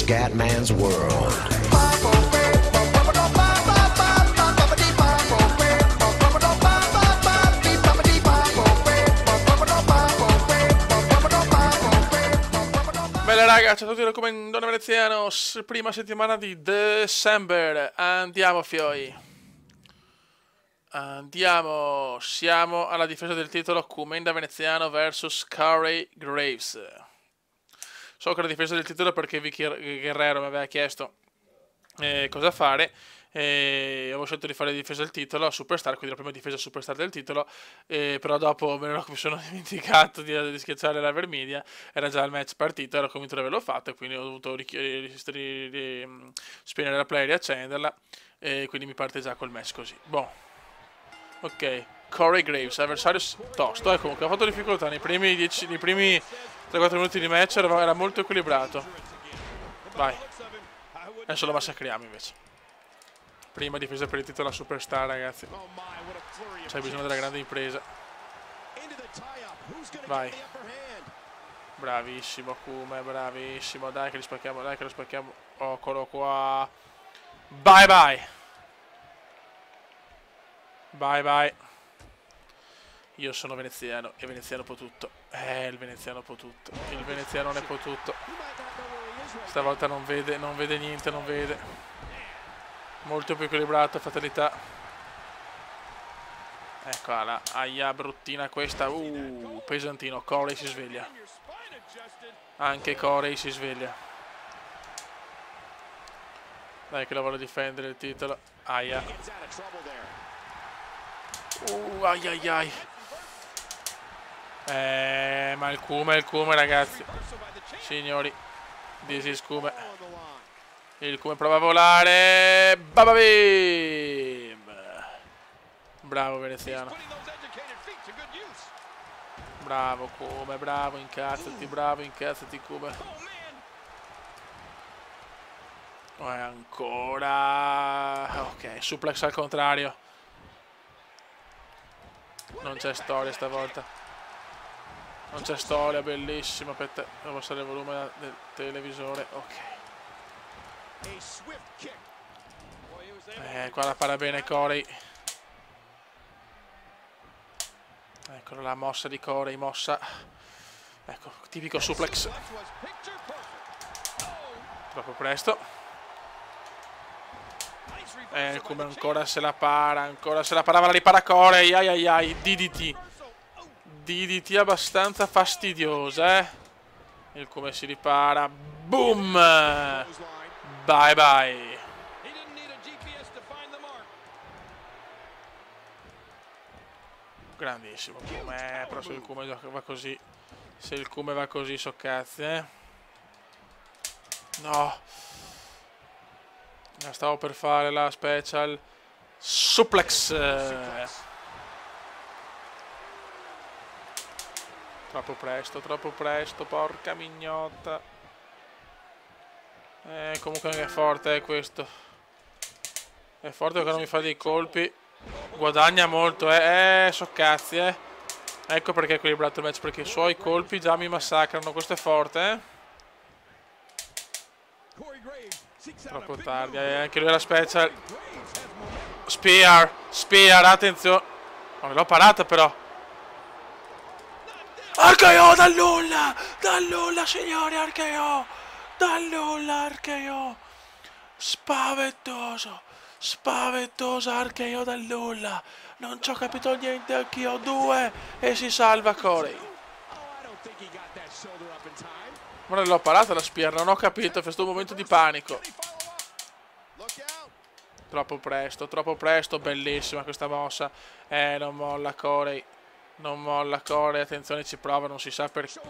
Scatman's World. Bella raga, ciao a tutti, come Don Veneziano, prima settimana di December. Andiamo fioi. Andiamo, siamo alla difesa del titolo Comenda Veneziano vs Corey Graves. So che la difesa del titolo perché Vicky Guerrero mi aveva chiesto cosa fare. Avevo scelto di fare la difesa del titolo a Superstar, quindi la prima difesa Superstar del titolo, però dopo mi sono dimenticato di schiacciare la Vermidia, era già il match partito, ero convinto di averlo fatto e quindi ho dovuto spegnere la play e riaccenderla, e quindi mi parte già col match così. Boh. Ok, Corey Graves, avversario tosto, comunque ha fatto difficoltà nei primi 3-4 minuti di match, era molto equilibrato. Vai, adesso lo massacriamo invece. Prima difesa per il titolo alla Superstar, ragazzi. C'è bisogno della grande impresa. Vai. Bravissimo Kume, bravissimo. Dai che li spacchiamo, dai che lo spacchiamo. Eccolo qua. Bye bye. Bye bye. Io sono veneziano e veneziano può tutto. Il veneziano può tutto. Il veneziano ne può tutto. Stavolta non vede niente, non vede. Molto più equilibrato, fatalità. Eccola, aia, bruttina questa. Pesantino, Corey si sveglia. Anche Corey si sveglia. Dai che lo voglio difendere il titolo. Aia. Ai ai ai. Ma il Kume ragazzi. Signori, this is Kume. Il Kume prova a volare. Bababim. Bravo veneziano. Bravo Kume, bravo, incazzati Kume. Ancora. Ok, suplex al contrario. Non c'è storia stavolta. Non c'è storia, bellissimo. Aspetta, devo abbassare il volume del televisore. Ok. Qua la para bene Corey. Eccola la mossa di Corey, mossa. Ecco, tipico suplex. Troppo presto. Come ancora se la para, la ripara Corey. Ai ai ai, DDT abbastanza fastidiosa, Il come si ripara. Boom! Bye bye. Grandissimo Kume, però se il Kume va così, so cazzi, No. Stavo per fare la special suplex. Troppo presto, porca mignotta. Comunque è forte questo. È forte perché non mi fa dei colpi. Guadagna molto, so cazzi, Ecco perché è equilibrato il match, perché i suoi colpi già mi massacrano. Questo è forte, Troppo tardi, anche lui è la special. Spear, attenzione. Non l'ho parata però. RKO dal nulla, signori, RKO. Dal nulla, RKO. Spaventosa RKO dal nulla. Non ci ho capito niente anch'io. 2 e si salva Corey. Ma non l'ho parata la spear, non ho capito, è stato un momento di panico. Troppo presto, bellissima questa mossa. Non molla Corey. Attenzione, ci prova, non si sa perché.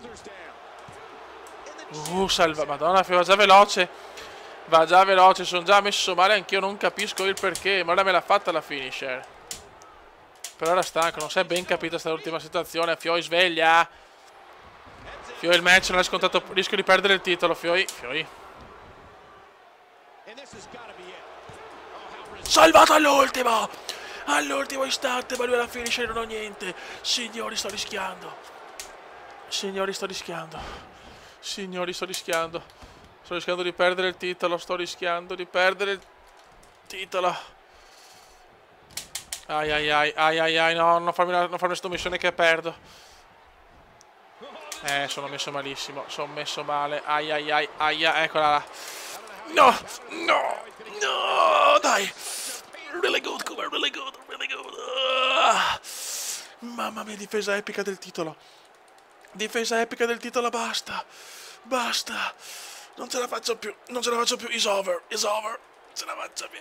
Salva, madonna, va già veloce, sono già messo male anch'io, non capisco il perché, ma ora me l'ha fatta la finisher. Però era stanco, non si è ben capita questa ultima situazione. Fioi sveglia. Fioi il match, non è scontato, rischio di perdere il titolo, Fioi. Salvato all'ultimo istante, ma lui alla finisher non ho niente. Signori, sto rischiando. Sto rischiando di perdere il titolo, sto rischiando di perdere il titolo. Ai ai ai, ai ai ai, no, non farmi questa missione che perdo. Sono messo malissimo, sono messo male. Ai ai ai, aia, eccola là. No, no, no, dai. Really good, Cooper, really good, really good. Mamma mia, difesa epica del titolo. Difesa epica del titolo, basta. Basta. Non ce la faccio più, non ce la faccio più. It's over, it's over. Non ce la faccio più.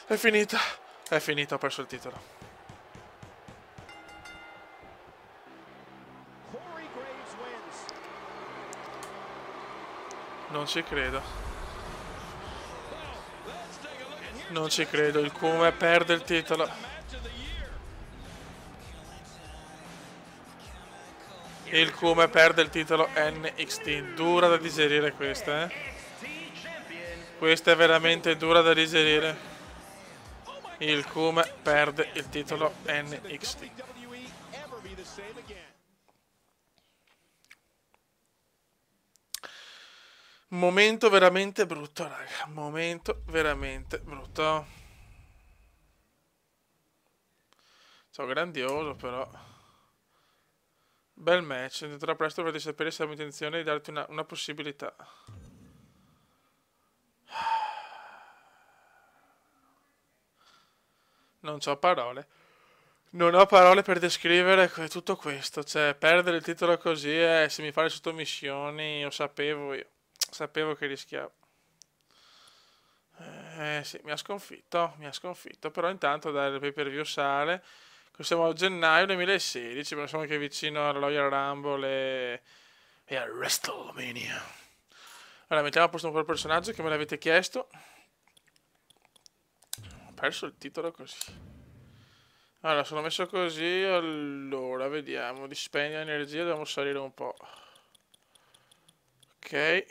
È finita, ho perso il titolo. Non ci credo. Non ci credo, il Come perde il titolo. Il Come perde il titolo NXT. Dura da digerire questa, Questa è veramente dura da digerire. Il Come perde il titolo NXT. Momento veramente brutto, raga. Momento veramente brutto. Ciao, grandioso però. Bel match. Intenterò presto per sapere se abbiamo intenzione di darti una possibilità. Non ho parole. Non ho parole per descrivere tutto questo. Cioè, perdere il titolo così se mi fa le sottomissioni, lo sapevo io. Sapevo che rischiavo. Sì, mi ha sconfitto, però intanto dai, il pay per view sale. Siamo a gennaio 2016, ma siamo anche vicino alla Royal Rumble e a WrestleMania. Allora, mettiamo a posto un po' il personaggio che me l'avete chiesto. Ho perso il titolo così. Allora, sono messo così, allora, vediamo, di spegnere energia, dobbiamo salire un po'. Ok.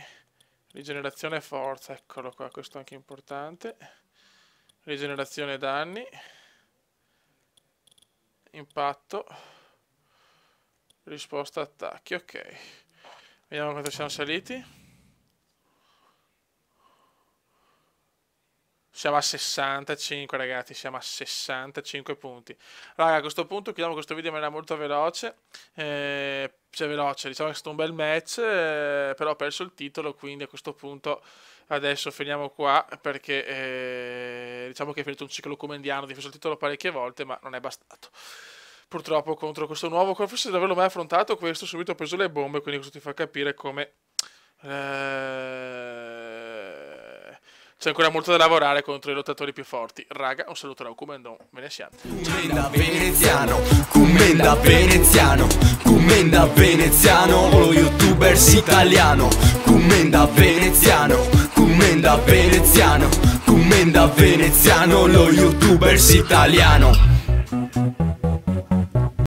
Rigenerazione forza, eccolo qua, questo è anche importante. Rigenerazione danni. Impatto. Risposta attacchi, ok. Vediamo quanto siamo saliti. Siamo a 65, ragazzi, siamo a 65 punti. Raga, a questo punto chiudiamo questo video in maniera molto veloce. Cioè veloce, diciamo che è stato un bel match, però ho perso il titolo, quindi a questo punto adesso finiamo qua, perché diciamo che è finito un ciclo comendiano, ho difeso il titolo parecchie volte, ma non è bastato. Purtroppo contro questo nuovo, forse non averlo mai affrontato, questo subito ho preso le bombe, quindi questo ti fa capire come... c'è ancora molto da lavorare contro i lottatori più forti. Raga, un saluto da Kumendon veneziano. Kumenda veneziano, Kumenda veneziano, Kumenda veneziano, lo youtubers italiano. Kumenda veneziano, Kumenda veneziano, Kumenda veneziano, lo youtubers italiano.